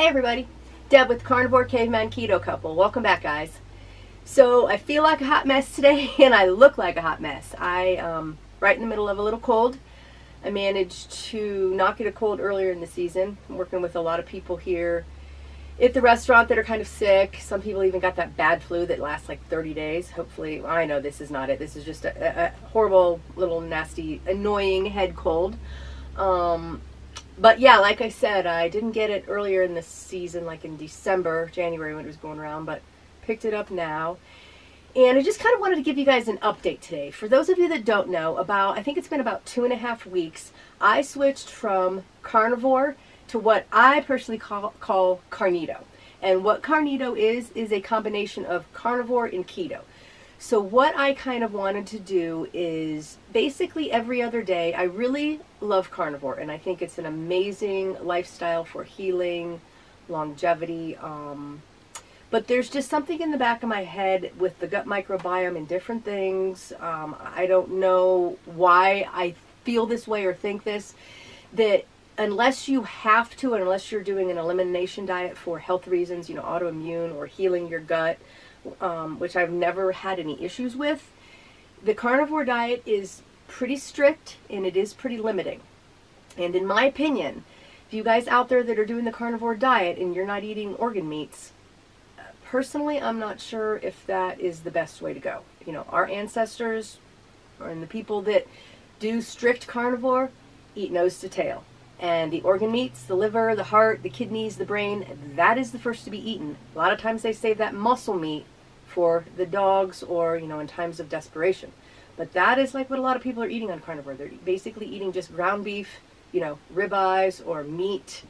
Hey everybody, Deb with Carnivore Caveman Keto Couple. Welcome back, guys. So I feel like a hot mess today and I look like a hot mess. Right in the middle of a little cold. I managed to not get a cold earlier in the season. I'm working with a lot of people here at the restaurant that are kind of sick. Some people even got that bad flu that lasts like 30 days. Hopefully, I know this is not it. This is just a horrible, little, nasty, annoying head cold. But yeah, like I said, I didn't get it earlier in the season, like in December, January when it was going around, but picked it up now. And I just kind of wanted to give you guys an update today. For those of you that don't know, I think it's been about 2.5 weeks, I switched from Carnivore to what I personally call Carnetto. And what Carnetto is a combination of Carnivore and Keto. So what I kind of wanted to do is basically every other day. I really love Carnivore, and I think it's an amazing lifestyle for healing, longevity. But there's just something in the back of my head with the gut microbiome and different things. I don't know why I feel this way or think this, that unless you have to, and unless you're doing an elimination diet for health reasons, autoimmune or healing your gut, which I've never had any issues with. The carnivore diet is pretty strict and it is pretty limiting. And in my opinion, if you guys out there that are doing the carnivore diet and you're not eating organ meats, personally, I'm not sure if that is the best way to go. Our ancestors and the people that do strict carnivore eat nose to tail. And the organ meats, the liver, the heart, the kidneys, the brain, that is the first to be eaten. A lot of times they save that muscle meat for the dogs or, in times of desperation. But that is like what a lot of people are eating on carnivore. They're basically eating just ground beef, ribeyes or meat.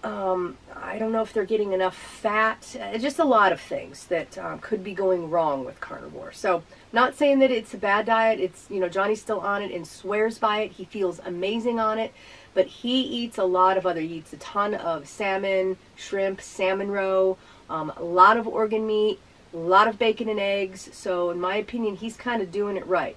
I don't know if they're getting enough fat. Just a lot of things that could be going wrong with carnivore. So, not saying that it's a bad diet. It's, Johnny's still on it and swears by it. He feels amazing on it. But he eats a lot of he eats a ton of salmon, shrimp, salmon roe, a lot of organ meat, a lot of bacon and eggs. So in my opinion, he's kind of doing it right.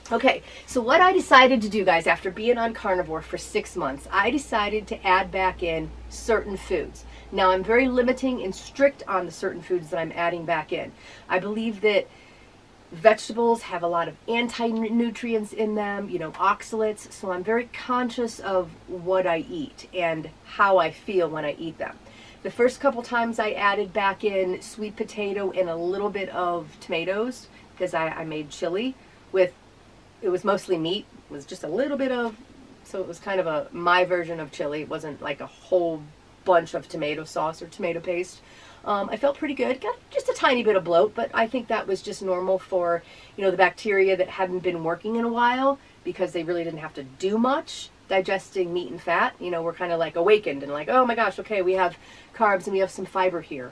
Okay, so what I decided to do, guys, after being on carnivore for 6 months, I decided to add back in certain foods. Now, I'm very limiting and strict on the certain foods that I'm adding back in. I believe that vegetables have a lot of anti-nutrients in them, oxalates, so I'm very conscious of what I eat and how I feel when I eat them. The first couple times I added back in sweet potato and a little bit of tomatoes because I made chili with, it was mostly meat, it was just a little bit of, so it was kind of my version of chili. It wasn't like a whole bunch of tomato sauce or tomato paste. I felt pretty good. Got just a tiny bit of bloat, but I think that was just normal for, the bacteria that hadn't been working in a while because they really didn't have to do much digesting meat and fat. We're kind of like awakened and like, oh my gosh, okay, we have carbs and we have some fiber here.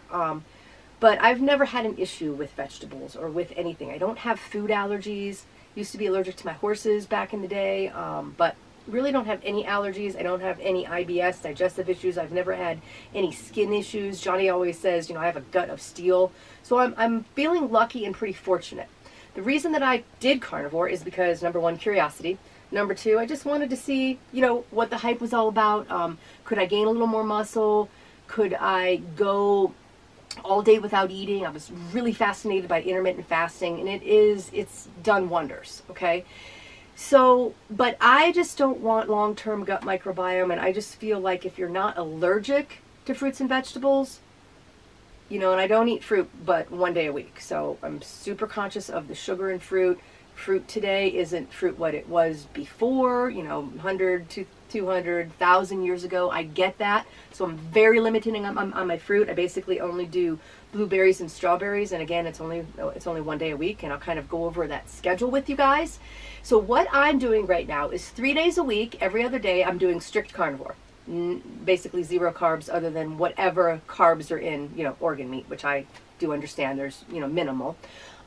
But I've never had an issue with vegetables or with anything. I don't have food allergies. Used to be allergic to my horses back in the day, but really don't have any allergies. I don't have any IBS, digestive issues. I've never had any skin issues. Johnny always says, I have a gut of steel. So I'm feeling lucky and pretty fortunate. The reason that I did carnivore is because, number one, curiosity. Number two, I just wanted to see, what the hype was all about. Could I gain a little more muscle? Could I go all day without eating? I was really fascinated by intermittent fasting, and it's done wonders, okay? So, but I just don't want long-term gut microbiome, and I just feel like if you're not allergic to fruits and vegetables, and I don't eat fruit but 1 day a week, so I'm super conscious of the sugar in fruit. Fruit today isn't fruit what it was before, 100 to 200, 1,000 years ago. I get that. So I'm very limiting on my fruit. I basically only do blueberries and strawberries. And again, it's only 1 day a week. And I'll kind of go over that schedule with you guys. So what I'm doing right now is 3 days a week, every other day, I'm doing strict carnivore. Basically 0 carbs other than whatever carbs are in, organ meat, which I do understand there's, minimal.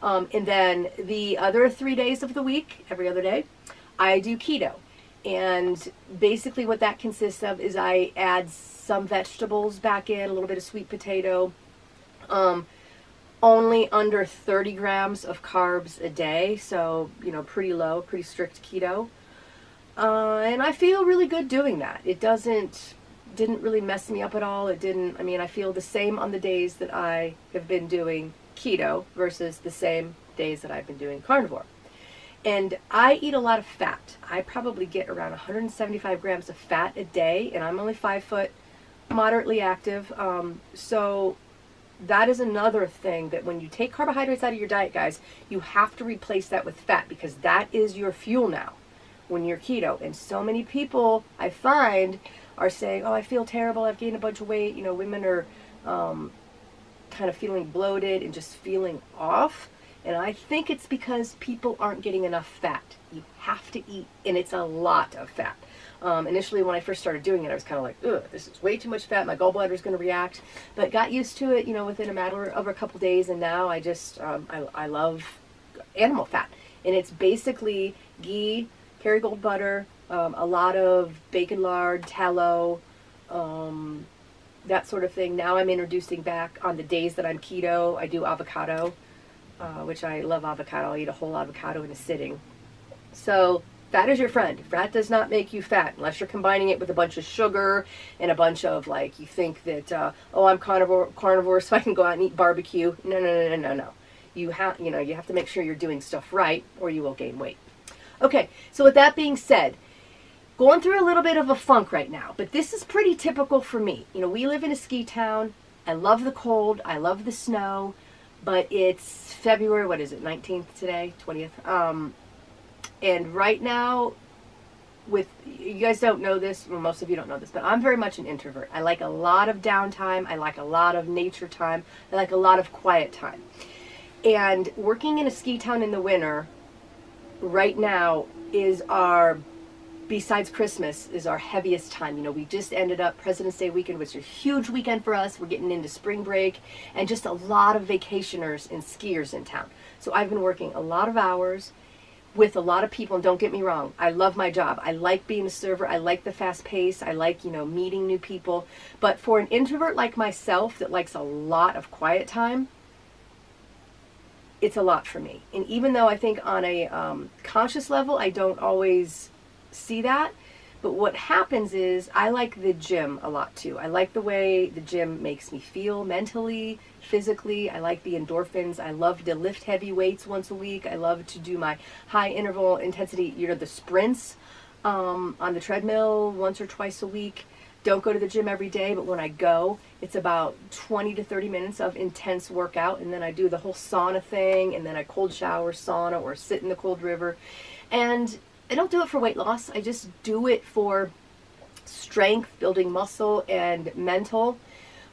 And then the other 3 days of the week, every other day, I do keto. And basically what that consists of is I add some vegetables back in, a little bit of sweet potato, only under 30 grams of carbs a day. So, pretty low, pretty strict keto. And I feel really good doing that. It doesn't didn't really mess me up at all. It didn't, I mean, I feel the same on the days that I have been doing keto versus the same days that I've been doing carnivore. And I eat a lot of fat. I probably get around 175 grams of fat a day, and I'm only 5 foot, moderately active. So that is another thing, that when you take carbohydrates out of your diet, guys, you have to replace that with fat, because that is your fuel now when you're keto. And so many people, I find, are saying, oh, I feel terrible, I've gained a bunch of weight. You know, women are kind of feeling bloated and just feeling off. And I think it's because people aren't getting enough fat. You have to eat, and it's a lot of fat. Initially, when I first started doing it, I was kind of like, ugh, this is way too much fat, my gallbladder is going to react. But got used to it, you know, within a matter of a couple days, and now I just, I love animal fat. And it's basically ghee, Kerrygold butter, a lot of bacon lard, tallow, that sort of thing. Now I'm introducing back, on the days that I'm keto, I do avocado, which I love avocado. I'll eat a whole avocado in a sitting. So fat is your friend. Fat does not make you fat unless you're combining it with a bunch of sugar and a bunch of, like, you think that, oh, I'm carnivore, so I can go out and eat barbecue. No, no, no, no, no, no. You have to make sure you're doing stuff right, or you will gain weight. Okay, so with that being said, going through a little bit of a funk right now, but this is pretty typical for me. You know, we live in a ski town. I love the cold. I love the snow, but it's February, what is it, 19th today, 20th? And right now, you guys don't know this, well, most of you don't know this, but I'm very much an introvert. I like a lot of downtime. I like a lot of nature time. I like a lot of quiet time. And working in a ski town in the winter right now is besides Christmas, is our heaviest time. You know, we just ended up President's Day weekend, which is a huge weekend for us. We're getting into spring break, and just a lot of vacationers and skiers in town. So I've been working a lot of hours with a lot of people, and don't get me wrong, I love my job. I like being a server. I like the fast pace. I like, you know, meeting new people. But for an introvert like myself that likes a lot of quiet time, it's a lot for me. And even though I think on a conscious level, I don't always see that, but what happens is I like the gym a lot too. I like the way the gym makes me feel mentally, physically. I like the endorphins. I love to lift heavy weights once a week. I love to do my high interval intensity, you know, the sprints on the treadmill once or twice a week. Don't go to the gym every day, but when I go, it's about 20 to 30 minutes of intense workout, and then I do the whole sauna thing, and then I cold shower, sauna, or sit in the cold river. And I don't do it for weight loss. I just do it for strength, building muscle, and mental.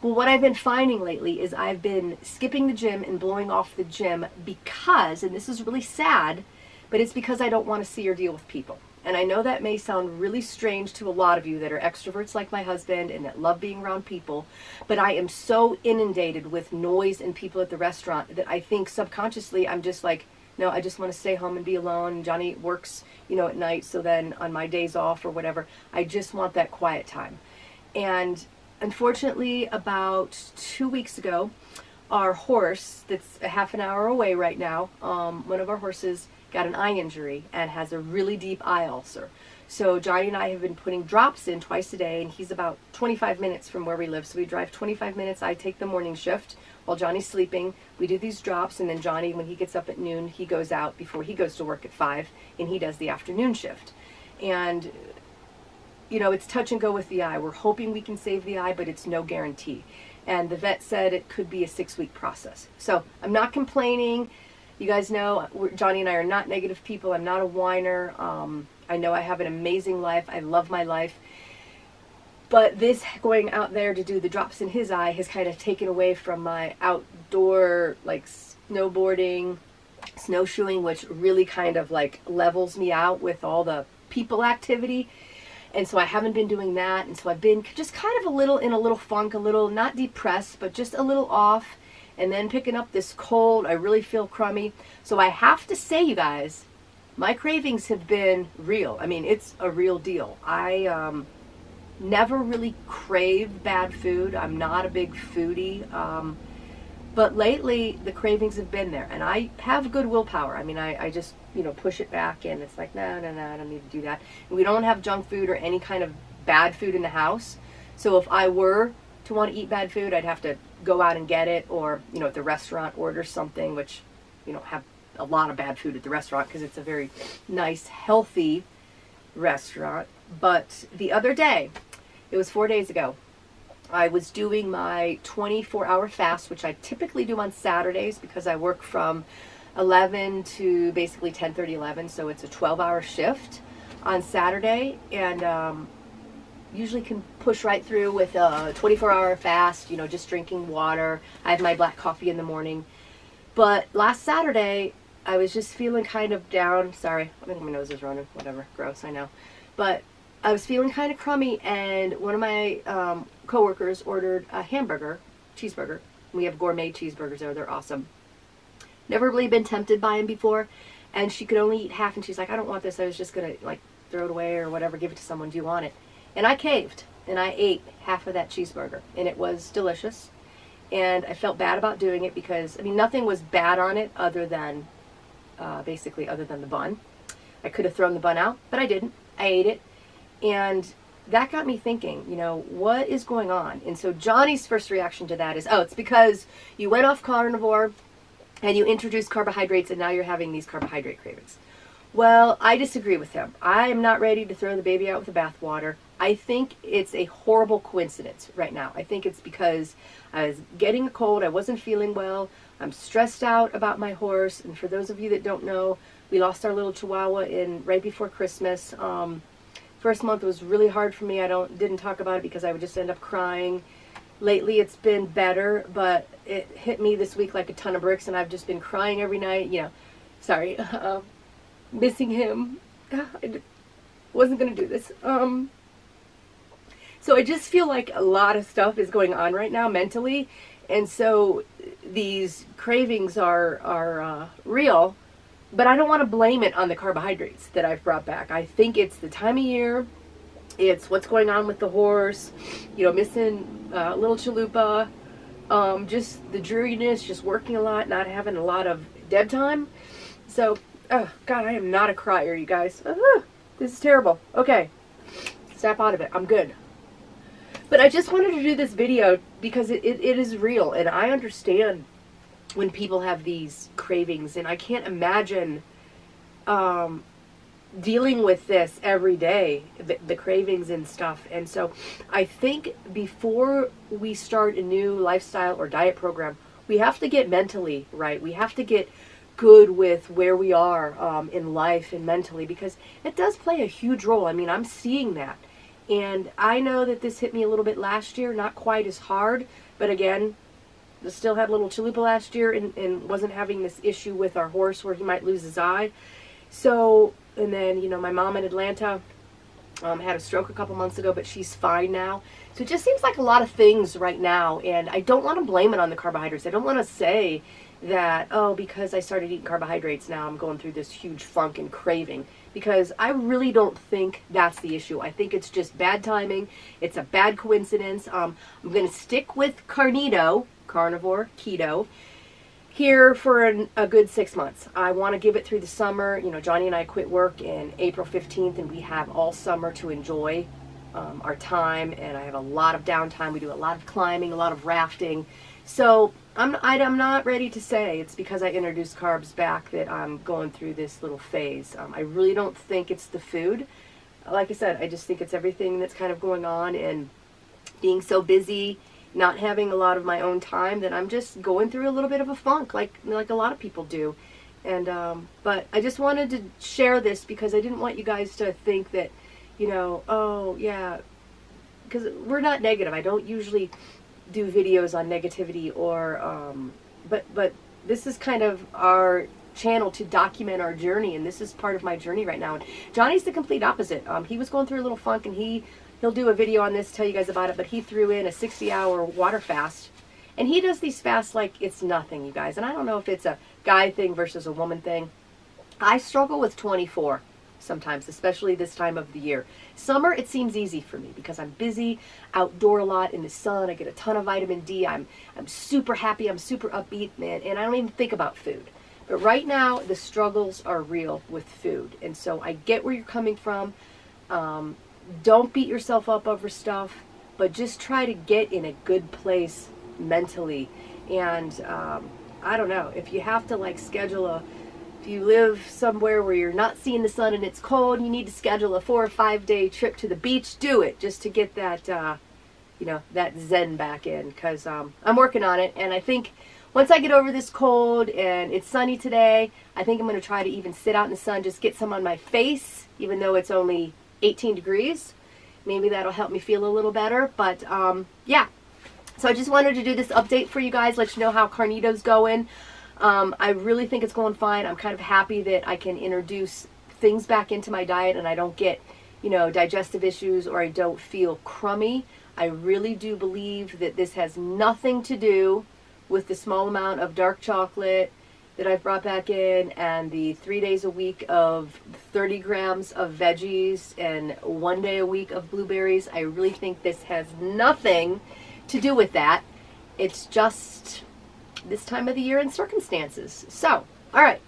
Well, what I've been finding lately is I've been skipping the gym and blowing off the gym because, and this is really sad, but it's because I don't want to see or deal with people. And I know that may sound really strange to a lot of you that are extroverts like my husband and that love being around people, but I am so inundated with noise and people at the restaurant that I think subconsciously I'm just like, no, I just want to stay home and be alone. Johnny works, you know, at night, so then on my days off or whatever, I just want that quiet time. And unfortunately, about 2 weeks ago, our horse that's a half an hour away right now, one of our horses got an eye injury and has a really deep eye ulcer. So Johnny and I have been putting drops in twice a day, and he's about 25 minutes from where we live. So we drive 25 minutes. I take the morning shift while Johnny's sleeping. We do these drops, and then Johnny, when he gets up at noon, he goes out before he goes to work at 5, and he does the afternoon shift. And, you know, it's touch and go with the eye. We're hoping we can save the eye, but it's no guarantee. And the vet said it could be a 6-week process. So I'm not complaining. You guys know Johnny and I are not negative people. I'm not a whiner. I know I have an amazing life. I love my life. But this going out there to do the drops in his eye has kind of taken away from my outdoor, like, snowboarding, snowshoeing, which really kind of like levels me out with all the people activity. And so I haven't been doing that. And so I've been just kind of in a little funk, a little, not depressed, but just a little off. And then picking up this cold, I really feel crummy. So I have to say, you guys, my cravings have been real. I mean, it's a real deal. I never really crave bad food. I'm not a big foodie. But lately, the cravings have been there. And I have good willpower. I mean, I just, you know, push it back, and it's like, no, I don't need to do that. And we don't have junk food or any kind of bad food in the house. So if I were to want to eat bad food, I'd have to go out and get it, or, you know, at the restaurant order something, which you don't have a lot of bad food at the restaurant because it's a very nice, healthy restaurant. But the other day, it was 4 days ago, I was doing my 24-hour fast, which I typically do on Saturdays because I work from 11 to basically 10:30, 11, so it's a 12-hour shift on Saturday, and usually can push right through with a 24-hour fast, you know, just drinking water. I have my black coffee in the morning. But last Saturday, I was just feeling kind of down. Sorry, I think my nose is running. Whatever, gross, I know. But I was feeling kind of crummy, and one of my coworkers ordered a cheeseburger. We have gourmet cheeseburgers there. They're awesome. Never really been tempted by them before, and she could only eat half, and she's like, I don't want this. I was just going to, like, throw it away or whatever, give it to someone. Do you want it? And I caved, and I ate half of that cheeseburger, and it was delicious. And I felt bad about doing it because, I mean, nothing was bad on it other than, basically, other than the bun. I could have thrown the bun out, but I didn't. I ate it, and that got me thinking, you know, what is going on? And so Johnny's first reaction to that is, oh, it's because you went off carnivore and you introduced carbohydrates, and now you're having these carbohydrate cravings. Well, I disagree with him. I am not ready to throw the baby out with the bathwater. I think it's a horrible coincidence right now. I think it's because I was getting a cold, I wasn't feeling well, I'm stressed out about my horse, and for those of you that don't know, we lost our little Chihuahua right before Christmas. First month was really hard for me. I didn't talk about it because I would just end up crying. Lately it's been better, but it hit me this week like a ton of bricks, and I've just been crying every night, you know. Sorry, missing him. I wasn't going to do this. So I just feel like a lot of stuff is going on right now mentally, and so these cravings are real, but I don't want to blame it on the carbohydrates that I've brought back. I think it's the time of year, it's what's going on with the horse, you know, missing little Chalupa, just the dreariness, just working a lot, not having a lot of dead time. So, oh God, I am not a crier, you guys. This is terrible. Okay, snap out of it. I'm good. But I just wanted to do this video because it is real, and I understand when people have these cravings, and I can't imagine dealing with this every day, the cravings and stuff. And so I think before we start a new lifestyle or diet program, we have to get mentally right. We have to get good with where we are in life and mentally, because it does play a huge role. I mean, I'm seeing that. And I know that this hit me a little bit last year, not quite as hard, but again, I still had little Chalupa last year and wasn't having this issue with our horse where he might lose his eye. So, and then, you know, my mom in Atlanta had a stroke a couple months ago, but she's fine now. So it just seems like a lot of things right now, and I don't want to blame it on the carbohydrates. I don't want to say that, oh, because I started eating carbohydrates, now I'm going through this huge funk and craving, because I really don't think that's the issue. I think it's just bad timing. It's a bad coincidence. I'm going to stick with CARNETO, Carnivore, Keto, here for a good 6 months. I want to give it through the summer. You know, Johnny and I quit work in April 15th, and we have all summer to enjoy our time, and I have a lot of downtime. We do a lot of climbing, a lot of rafting. So I'm not ready to say it's because I introduced carbs back that I'm going through this little phase. I really don't think it's the food. Like I said, I just think it's everything that's kind of going on, and being so busy, not having a lot of my own time, that I'm just going through a little bit of a funk, like a lot of people do. And but I just wanted to share this because I didn't want you guys to think that, you know, oh yeah, because we're not negative. I don't usually do videos on negativity or but this is kind of our channel to document our journey, and this is part of my journey right now. And Johnny's the complete opposite. He was going through a little funk, and he'll do a video on this, tell you guys about it, but he threw in a 60-hour water fast, and he does these fasts like it's nothing, you guys. And I don't know if it's a guy thing versus a woman thing. I struggle with 24 sometimes, especially this time of the year. Summer, it seems easy for me because I'm busy, outdoor a lot in the sun. I get a ton of vitamin D. I'm super happy. I'm super upbeat, man, and I don't even think about food. But right now, the struggles are real with food, and so I get where you're coming from. Don't beat yourself up over stuff. but just try to get in a good place mentally. And I don't know, if you have to like schedule if you live somewhere where you're not seeing the sun and it's cold, you need to schedule a 4 or 5 day trip to the beach, do it, just to get that, you know, that zen back in, because I'm working on it. And I think once I get over this cold and it's sunny today, I think I'm going to try to even sit out in the sun, just get some on my face, even though it's only 18 degrees. Maybe that'll help me feel a little better. But yeah, so I just wanted to do this update for you guys, let you know how Carneto's going. I really think it's going fine. I'm kind of happy that I can introduce things back into my diet and I don't get, you know, digestive issues, or I don't feel crummy. I really do believe that this has nothing to do with the small amount of dark chocolate that I've brought back in, and the 3 days a week of 30 grams of veggies and 1 day a week of blueberries. I really think this has nothing to do with that. It's just this time of the year and circumstances. So, all right.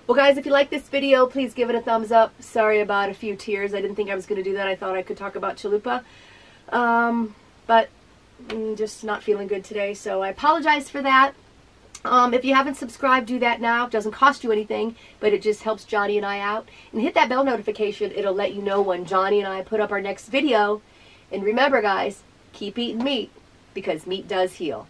Well, guys, if you like this video, please give it a thumbs up. Sorry about a few tears. I didn't think I was going to do that. I thought I could talk about chalupa. But just not feeling good today, so I apologize for that. If you haven't subscribed, do that now. It doesn't cost you anything, but it just helps Johnny and I out. And hit that bell notification. It'll let you know when Johnny and I put up our next video. And remember, guys, keep eating meat, because meat does heal.